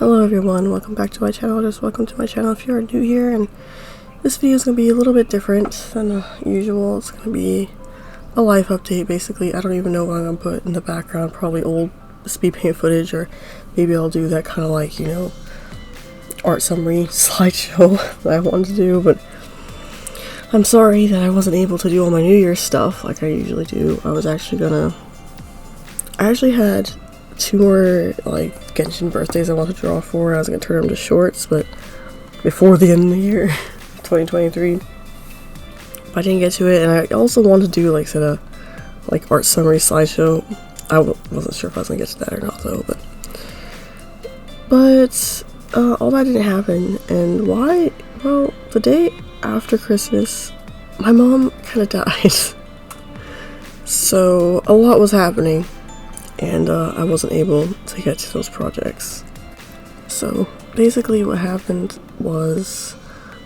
Hello everyone, welcome back to my channel. Just welcome to my channel if you are new here, and this video is going to be a little bit different than usual. It's going to be a life update basically. I don't even know what I'm going to put in the background, probably old speed paint footage, or maybe I'll do that kind of like, you know, art summary slideshow that I wanted to do, but I'm sorry that I wasn't able to do all my New Year's stuff like I usually do. I actually had 2 more like Genshin birthdays I wanted to draw for. I was gonna turn them to shorts, but before the end of the year 2023, but I didn't get to it. And I also wanted to do like a art summary slideshow. I wasn't sure if I was gonna get to that or not though, but all that didn't happen. And why? Well, the day after Christmas my mom kind of died, so a lot was happening, and I wasn't able to get to those projects. So basically what happened was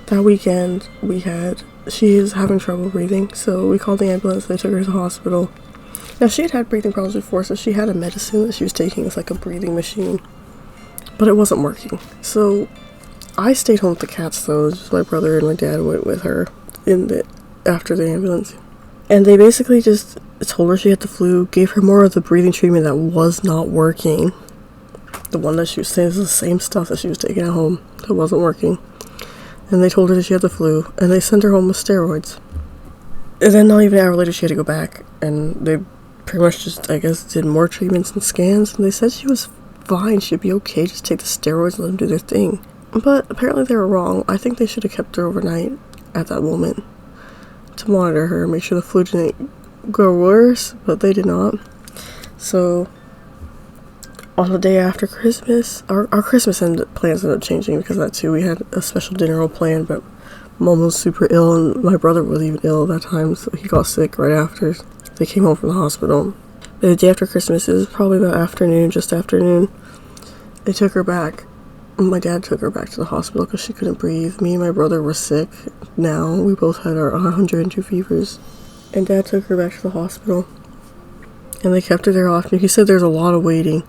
that weekend she is having trouble breathing, so we called the ambulance. They took her to the hospital. Now she had breathing problems before, so she had a medicine that she was taking. It's like a breathing machine, but it wasn't working. So I stayed home with the cats though. Just my brother and my dad went with her after the ambulance. And they basically just told her she had the flu, gave her more of the breathing treatment that was not working. The one that she was saying is the same stuff that she was taking at home that wasn't working. And they told her that she had the flu, and they sent her home with steroids. And then not even an hour later she had to go back, and they pretty much just, I guess, did more treatments and scans, and they said she was fine, she'd be okay, just take the steroids and let them do their thing. But apparently they were wrong. I think they should have kept her overnight at that moment to monitor her, make sure the flu didn't go worse, but they did not. So on the day after Christmas, our Christmas plans ended up changing because of that too. We had a special dinner all planned, but Mom was super ill, and my brother was even ill at that time, so he got sick right after they came home from the hospital. But the day after Christmas, it was probably about afternoon, just afternoon, they took her back. My dad took her back to the hospital because she couldn't breathe. Me and my brother were sick now. We both had our 102 fevers. And Dad took her back to the hospital. And they kept her there often. He said there's a lot of waiting.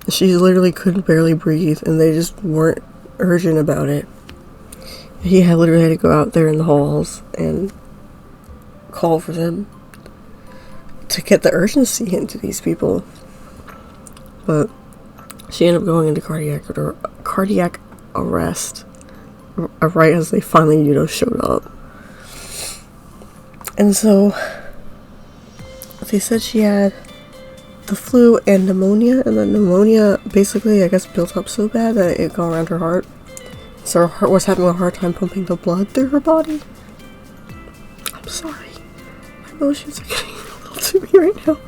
She literally couldn't barely breathe, and they just weren't urgent about it. He literally had to go out there in the halls and call for them to get the urgency into these people. But she ended up going into cardiac arrest right as they finally, you know, showed up. And so they said she had the flu and pneumonia, and the pneumonia basically, I guess, built up so bad that it got around her heart. So her heart was having a hard time pumping the blood through her body. I'm sorry. My emotions are getting a little to me right now.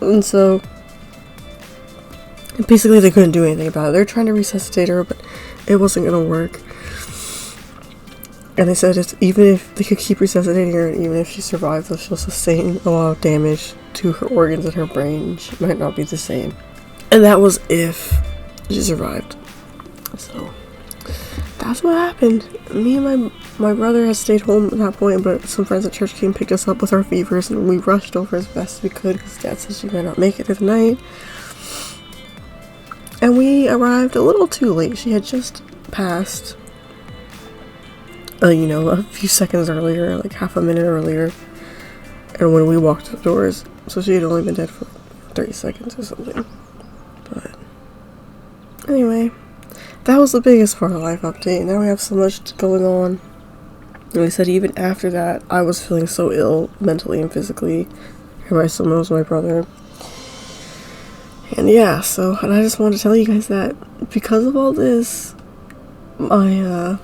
And so basically they couldn't do anything about it. They're trying to resuscitate her, but it wasn't going to work. And they said even if they could keep resuscitating her, and even if she survives, she'll sustain a lot of damage to her organs and her brain. She might not be the same. And that was if she survived. So that's what happened. Me and my brother had stayed home at that point, but some friends at church came and picked us up with our fevers, and we rushed over as best as we could because Dad said she might not make it through the night. And we arrived a little too late. She had just passed, you know, a few seconds earlier, like half a minute earlier. And when we walked the doors, so she had only been dead for 30 seconds or something. But anyway, that was the biggest part of life update. Now we have so much going on. And we said even after that, I was feeling so ill, mentally and physically. Everybody still knows my brother. And yeah, and I just wanted to tell you guys that because of all this, my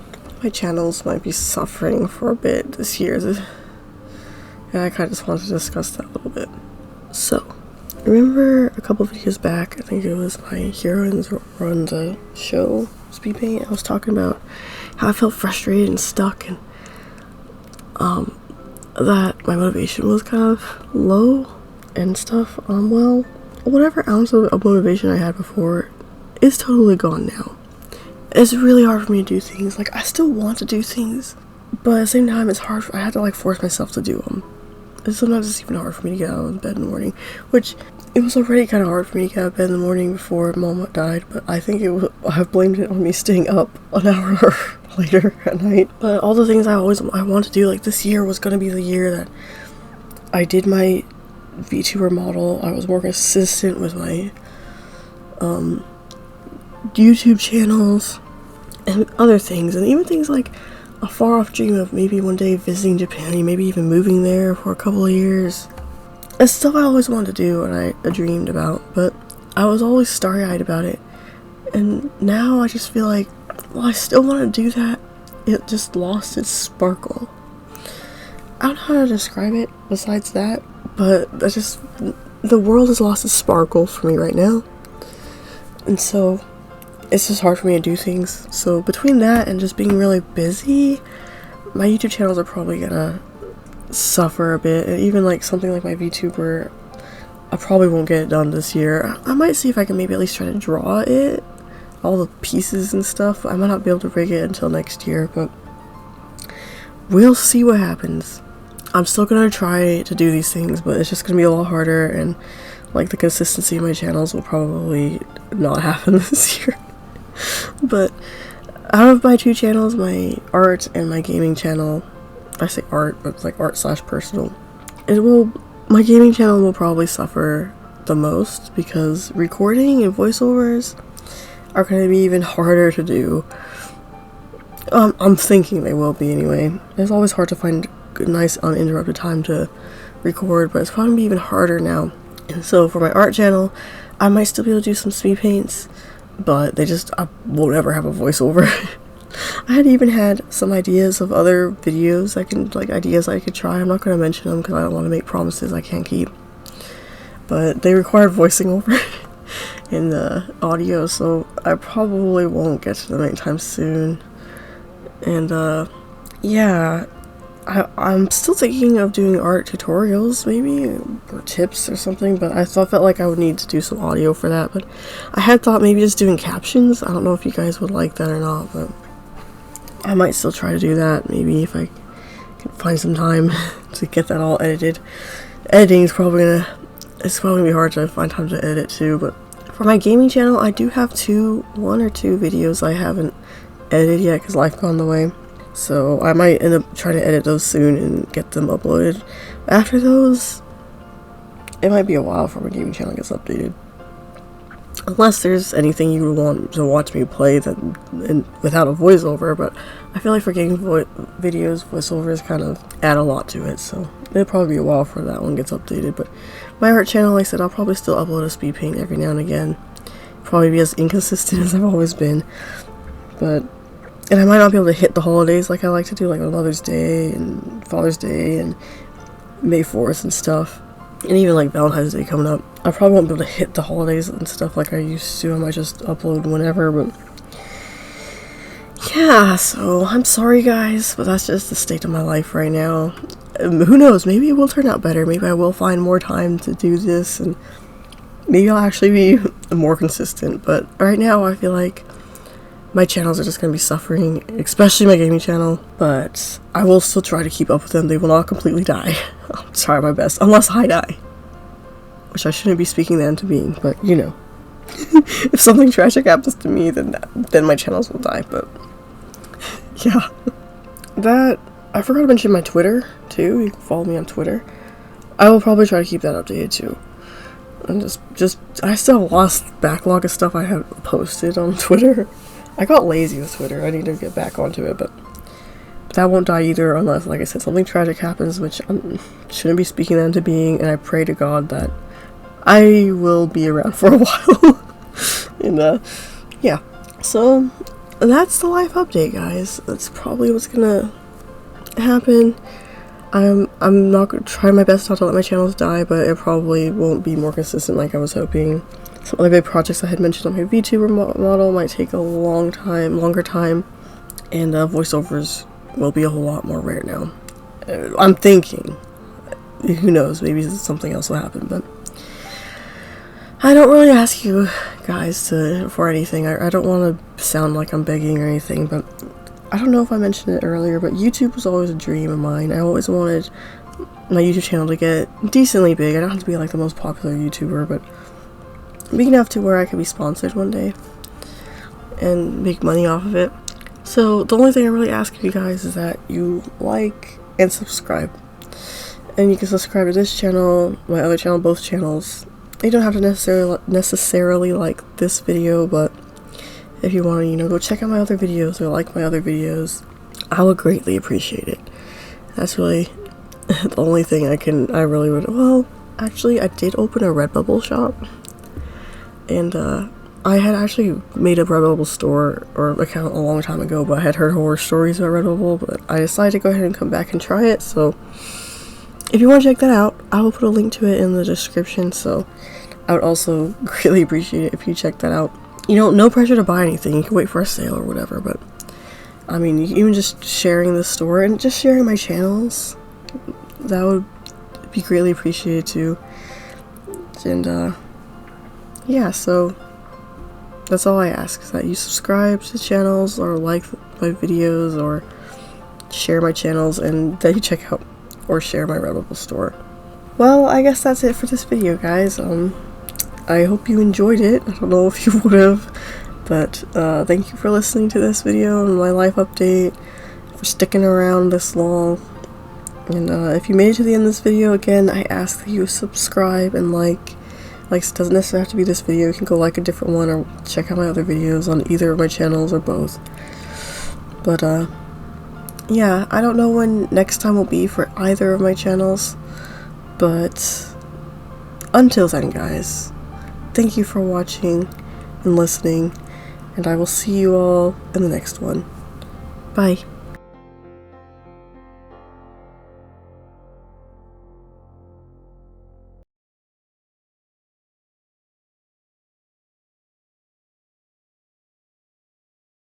channels might be suffering for a bit this year. And I kind of just wanted to discuss that a little bit. So, remember a couple videos back, I think it was my Heroines Run the Show speed paint, I was talking about how I felt frustrated and stuck, and that my motivation was kind of low and stuff. Well, whatever ounce of motivation I had before is totally gone now. It's really hard for me to do things. Like, I still want to do things, but at the same time, it's hard. I had to like force myself to do them. And sometimes it's even hard for me to get out of bed in the morning, which it was already kind of hard for me to get out of bed in the morning before Mama died, but I think I've blamed it on me staying up an hour later at night. But all the things I wanted to do, like this year was gonna be the year that I did my VTuber model. I was more consistent with my YouTube channels and other things, and even things like a far off dream of maybe one day visiting Japan, maybe even moving there for a couple of years. It's stuff I always wanted to do and I dreamed about, but I was always starry-eyed about it. And now I just feel like, well, I still want to do that. It just lost its sparkle. I don't know how to describe it besides that, but the world has lost its sparkle for me right now. And so it's just hard for me to do things. So between that and just being really busy, my YouTube channels are probably gonna suffer a bit. And even like something like my VTuber, I probably won't get it done this year. I might see if I can maybe at least try to draw it, all the pieces and stuff. I might not be able to rig it until next year, but we'll see what happens. I'm still gonna try to do these things, but it's just gonna be a lot harder, and like the consistency of my channels will probably not happen this year. But out of my two channels, my art and my gaming channel, I say art, but it's like art/personal, my gaming channel will probably suffer the most because recording and voiceovers are going to be even harder to do. I'm thinking they will be anyway. It's always hard to find a nice uninterrupted time to record, but it's probably going to be even harder now. And so for my art channel, I might still be able to do some speed paints, but I won't ever have a voiceover. I had even had some ideas of other videos ideas I could try. I'm not going to mention them because I don't want to make promises I can't keep. But they require voicing over in the audio, so I probably won't get to them anytime soon. And yeah, I'm still thinking of doing art tutorials maybe, or tips or something, but I felt like I would need to do some audio for that. But I had thought maybe just doing captions. I don't know if you guys would like that or not, but I might still try to do that, maybe if I can find some time to get that all edited. Editing is probably gonna be hard to find time to edit too, but for my gaming channel, I do have one or two videos I haven't edited yet because life got in the way. So I might end up trying to edit those soon and get them uploaded. After those, it might be a while before my gaming channel gets updated. Unless there's anything you want to watch me play without a voiceover, but I feel like for gaming videos, voiceovers kind of add a lot to it, so it'll probably be a while before that one gets updated. But my art channel, like I said, I'll probably still upload a speed paint every now and again. Probably be as inconsistent as I've always been. And I might not be able to hit the holidays like I like to do, like on Mother's Day and Father's Day and May 4th and stuff. And even like Valentine's Day coming up. I probably won't be able to hit the holidays and stuff like I used to. I might just upload whenever, but yeah, so I'm sorry guys, but that's just the state of my life right now. Who knows, maybe it will turn out better. Maybe I will find more time to do this, and maybe I'll actually be more consistent. But right now I feel like my channels are just going to be suffering, especially my gaming channel, but I will still try to keep up with them. They will not completely die. I'll try my best, unless I die. Which I shouldn't be speaking that into being, but you know. If something tragic happens to me, then my channels will die, but yeah. I forgot to mention my Twitter, too. You can follow me on Twitter. I will probably try to keep that updated, too. And I still have a lost backlog of stuff I have posted on Twitter. I got lazy with Twitter. I need to get back onto it, but that won't die either unless, like I said, something tragic happens, which I shouldn't be speaking that into being, and I pray to God that I will be around for a while. And, yeah. So, that's the life update, guys. That's probably what's gonna happen. I'm not gonna try my best not to let my channels die, but it probably won't be more consistent like I was hoping. Some other big projects I had mentioned on my VTuber model might take a longer time, and voiceovers will be a whole lot more rare now. I'm thinking. Who knows, maybe something else will happen, but I don't really ask you guys for anything. I don't want to sound like I'm begging or anything, but I don't know if I mentioned it earlier, but YouTube was always a dream of mine. I always wanted my YouTube channel to get decently big. I don't have to be like the most popular YouTuber, but big enough to where I could be sponsored one day and make money off of it. So the only thing I really ask of you guys is that you like and subscribe. And you can subscribe to this channel, my other channel, both channels. You don't have to necessarily like this video, but if you want to, you know, go check out my other videos or like my other videos, I would greatly appreciate it. That's really the only thing I really would. Well, actually, I did open a RedBubble shop, and I had actually made a RedBubble store or account a long time ago, but I had heard horror stories about RedBubble, but I decided to go ahead and come back and try it. So if you want to check that out, I will put a link to it in the description. So I would also greatly appreciate it if you check that out. You know, no pressure to buy anything. You can wait for a sale or whatever, but I mean, even just sharing the store and just sharing my channels, that would be greatly appreciated too. And yeah, so that's all I ask, is that you subscribe to channels or like my videos or share my channels, and that you check out or share my RedBubble store. Well, I guess that's it for this video, guys. I hope you enjoyed it. I don't know if you would have, but thank you for listening to this video and my life update, for sticking around this long. And if you made it to the end of this video, again, I ask that you subscribe and like. Like, it doesn't necessarily have to be this video. You can go like a different one or check out my other videos on either of my channels or both. But yeah, I don't know when next time will be for either of my channels, but until then, guys, thank you for watching and listening, and I will see you all in the next one. Bye.